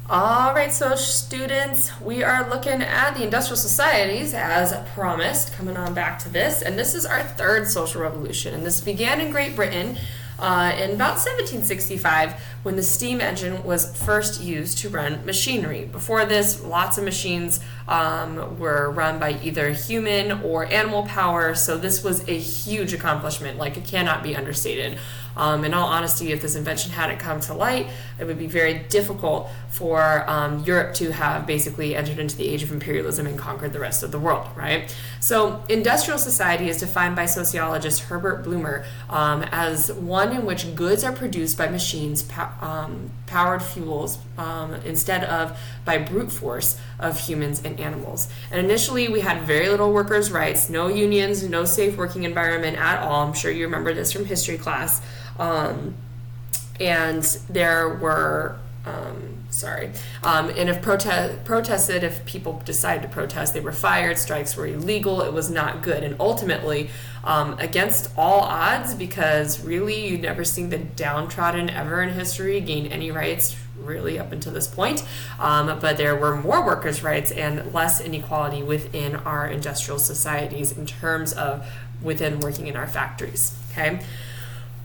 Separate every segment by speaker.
Speaker 1: All right, so students, we are looking at the industrial societies as promised, coming on back to this, and this is our third social revolution, and this began in Great Britain in about 1765 when the steam engine was first used to run machinery. Before this, lots of machines were run by either human or animal power, so this was a huge accomplishment, like it cannot be understated. In all honesty, if this invention hadn't come to light, it would be very difficult for Europe to have basically entered into the age of imperialism and conquered the rest of the world, right? So industrial society is defined by sociologist Herbert Blumer as one in which goods are produced by machines, powered fuels, instead of by brute force of humans and animals. And initially we had very little workers' rights, no unions, no safe working environment at all. I'm sure you remember this from history class. And there were, and if protested, if people decided to protest, they were fired, strikes were illegal, it was not good. And ultimately, against all odds, because really you'd never seen the downtrodden ever in history gain any rights really up until this point, but there were more workers' rights and less inequality within our industrial societies in terms of within working in our factories, okay?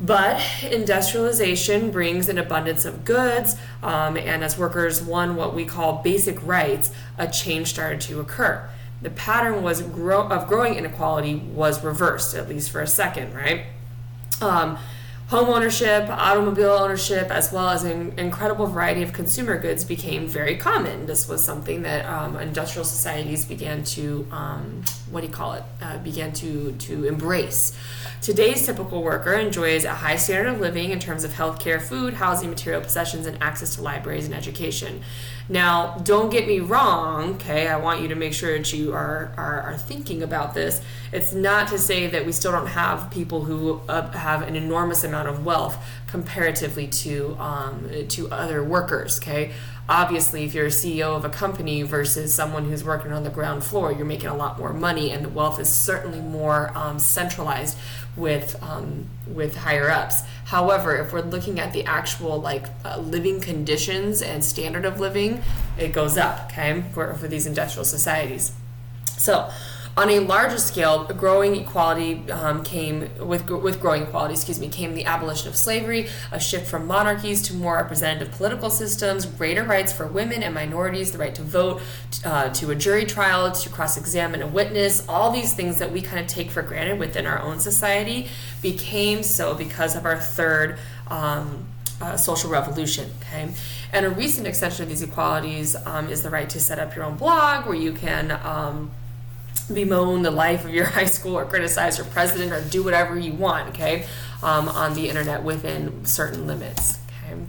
Speaker 1: But industrialization brings an abundance of goods, and as workers won what we call basic rights, a change started to occur. The pattern was of growing inequality was reversed, at least for a second, right? Home ownership, automobile ownership, as well as an incredible variety of consumer goods became very common. This was something that industrial societies began to, began to embrace. Today's typical worker enjoys a high standard of living in terms of healthcare, food, housing, material possessions, and access to libraries and education. Now, don't get me wrong, okay? I want you to make sure that you are thinking about this. It's not to say that we still don't have people who have an enormous amount of wealth comparatively to other workers, okay? Obviously, if you're a CEO of a company versus someone who's working on the ground floor, you're making a lot more money, and the wealth is certainly more centralized with higher ups. However, if we're looking at the actual living conditions and standard of living, it goes up, okay, for these industrial societies. So on a larger scale, growing equality came the abolition of slavery, a shift from monarchies to more representative political systems, greater rights for women and minorities, the right to vote, to a jury trial, to cross-examine a witness. All these things that we kind of take for granted within our own society became so because of our third social revolution, okay? And a recent extension of these equalities is the right to set up your own blog where you can bemoan the life of your high school or criticize your president or do whatever you want, okay, on the internet within certain limits, okay.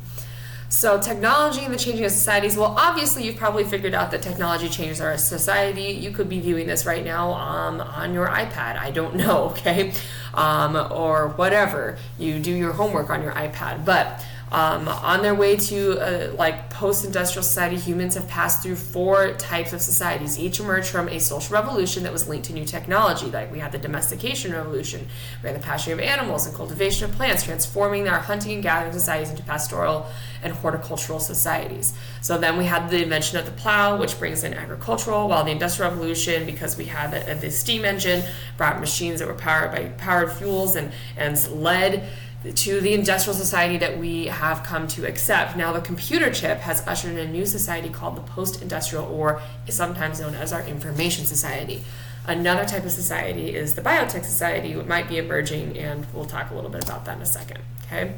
Speaker 1: So technology and the changing of societies, well, obviously you've probably figured out that technology changes our society. You could be viewing this right now on your iPad, I don't know, okay, or whatever. You do your homework on your iPad, but on their way to post-industrial society, humans have passed through 4 types of societies. Each emerged from a social revolution that was linked to new technology. Like we had the domestication revolution, we had the pasture of animals and cultivation of plants, transforming our hunting and gathering societies into pastoral and horticultural societies. So then we had the invention of the plow, which brings in agricultural, while the industrial revolution, because we had the steam engine, brought machines that were powered by powered fuels and led to the industrial society that we have come to accept. Now the computer chip has ushered in a new society called the post-industrial, or sometimes known as our information society. Another type of society is the biotech society, which might be emerging, and we'll talk a little bit about that in a second, okay?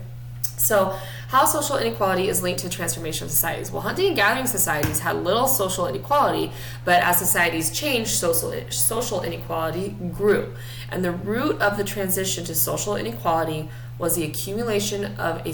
Speaker 1: So how social inequality is linked to transformation of societies. Well, hunting and gathering societies had little social inequality, but as societies changed, social inequality grew. And the root of the transition to social inequality was the accumulation of a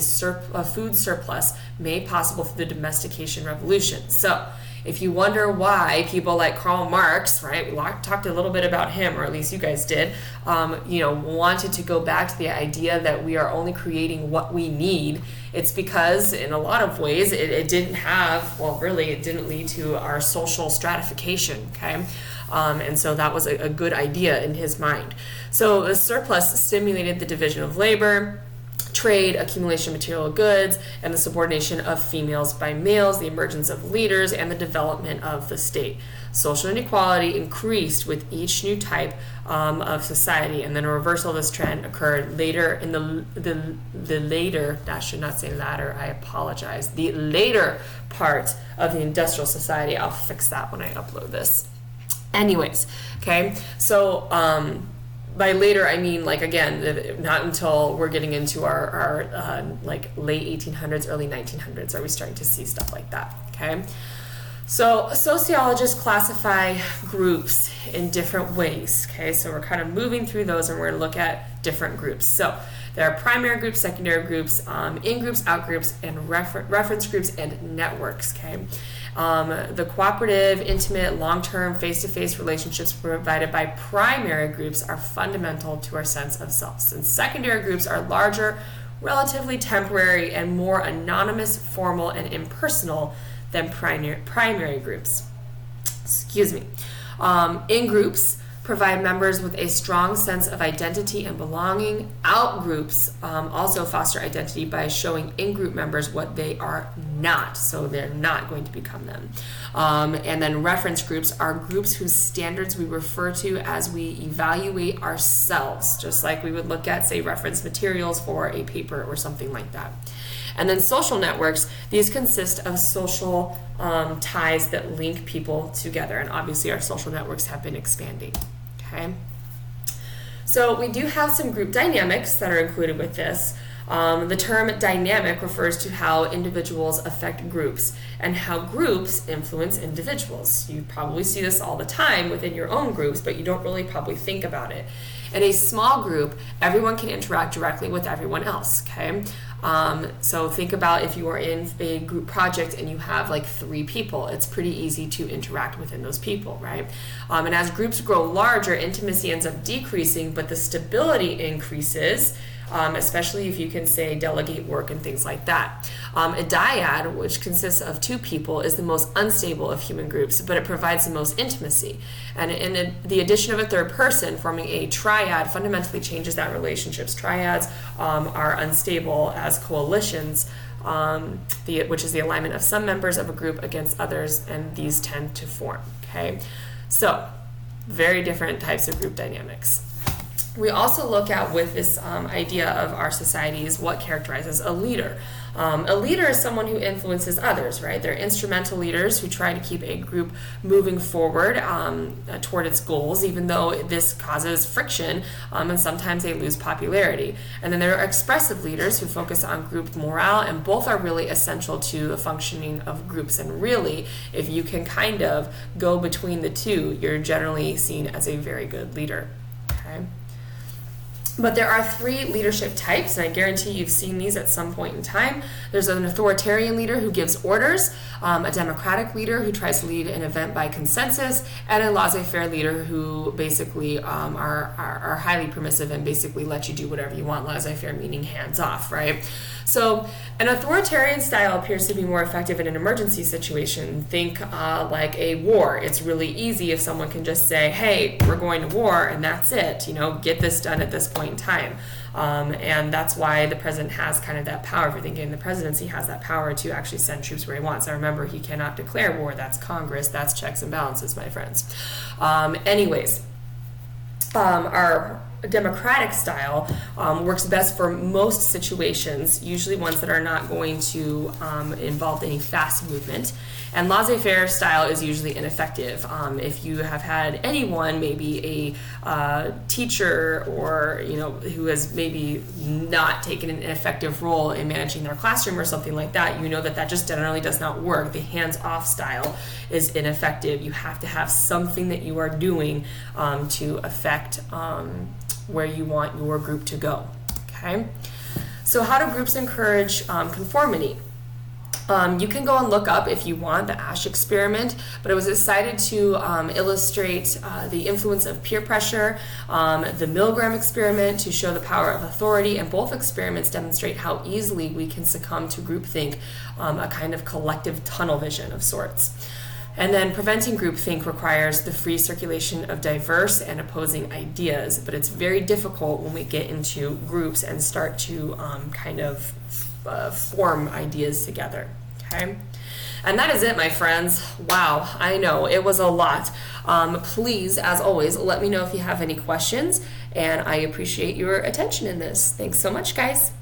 Speaker 1: food surplus made possible through the domestication revolution. So if you wonder why people like Karl Marx, right, we talked a little bit about him, or at least you guys did, wanted to go back to the idea that we are only creating what we need, it's because in a lot of ways it didn't lead to our social stratification, okay? And so that was a good idea in his mind. So the surplus stimulated the division of labor, trade, accumulation of material goods, and the subordination of females by males, the emergence of leaders, and the development of the state. Social inequality increased with each new type of society, and then a reversal of this trend occurred later in the later, I should not say latter, I apologize, the later part of the industrial society. I'll fix that when I upload this. Anyways, okay, so by later, I mean, like, again, not until we're getting into our like late 1800s, early 1900s are we starting to see stuff like that, okay? So sociologists classify groups in different ways, okay? So we're kind of moving through those, and we're going to look at different groups. So there are primary groups, secondary groups, in-groups, out-groups, and reference groups and networks, okay? The cooperative, intimate, long-term, face-to-face relationships provided by primary groups are fundamental to our sense of self. And secondary groups are larger, relatively temporary, and more anonymous, formal, and impersonal than primary groups. Excuse me. In-groups provide members with a strong sense of identity and belonging. Out-groups also foster identity by showing in-group members what they are not, so they're not going to become them. And then reference groups are groups whose standards we refer to as we evaluate ourselves, just like we would look at, say, reference materials for a paper or something like that. And then social networks, these consist of social ties that link people together. And obviously our social networks have been expanding, okay? So we do have some group dynamics that are included with this. The term dynamic refers to how individuals affect groups and how groups influence individuals. You probably see this all the time within your own groups, but you don't really probably think about it. In a small group, everyone can interact directly with everyone else, okay? So think about if you are in a group project and you have like 3 people, it's pretty easy to interact within those people, right? And as groups grow larger, intimacy ends up decreasing, but the stability increases, especially if you can, say, delegate work and things like that. A dyad, which consists of 2 people, is the most unstable of human groups, but it provides the most intimacy. And the addition of a third person forming a triad fundamentally changes that relationships. Triads are unstable as coalitions, which is the alignment of some members of a group against others, and these tend to form, okay? So, very different types of group dynamics. We also look at, with this idea of our societies, what characterizes a leader. A leader is someone who influences others, right? They're instrumental leaders who try to keep a group moving forward toward its goals, even though this causes friction, and sometimes they lose popularity. And then there are expressive leaders who focus on group morale, and both are really essential to the functioning of groups. And really, if you can kind of go between the two, you're generally seen as a very good leader, okay? But there are 3 leadership types, and I guarantee you've seen these at some point in time. There's an authoritarian leader who gives orders, a democratic leader who tries to lead an event by consensus, and a laissez-faire leader who basically are highly permissive and basically let you do whatever you want. Laissez-faire meaning hands off, right? So an authoritarian style appears to be more effective in an emergency situation. Think like a war. It's really easy if someone can just say, hey, we're going to war, and that's it. You know, get this done at this point in time. And that's why the president has kind of that power. If you're thinking the presidency has that power to actually send troops where he wants. Now remember, he cannot declare war. That's Congress. That's checks and balances, my friends. Our democratic style works best for most situations, usually ones that are not going to involve any fast movement. And laissez-faire style is usually ineffective. If you have had anyone, maybe a teacher or who has maybe not taken an effective role in managing their classroom or something like that, you know that just generally does not work. The hands-off style is ineffective. You have to have something that you are doing to affect where you want your group to go, okay? So how do groups encourage conformity? You can go and look up, if you want, the Asch experiment, but it was decided to illustrate the influence of peer pressure, the Milgram experiment to show the power of authority, and both experiments demonstrate how easily we can succumb to groupthink, a kind of collective tunnel vision of sorts. And then preventing groupthink requires the free circulation of diverse and opposing ideas, but it's very difficult when we get into groups and start to form ideas together. Okay? And that is it, my friends. Wow, I know, it was a lot. Please, as always, let me know if you have any questions, and I appreciate your attention in this. Thanks so much, guys.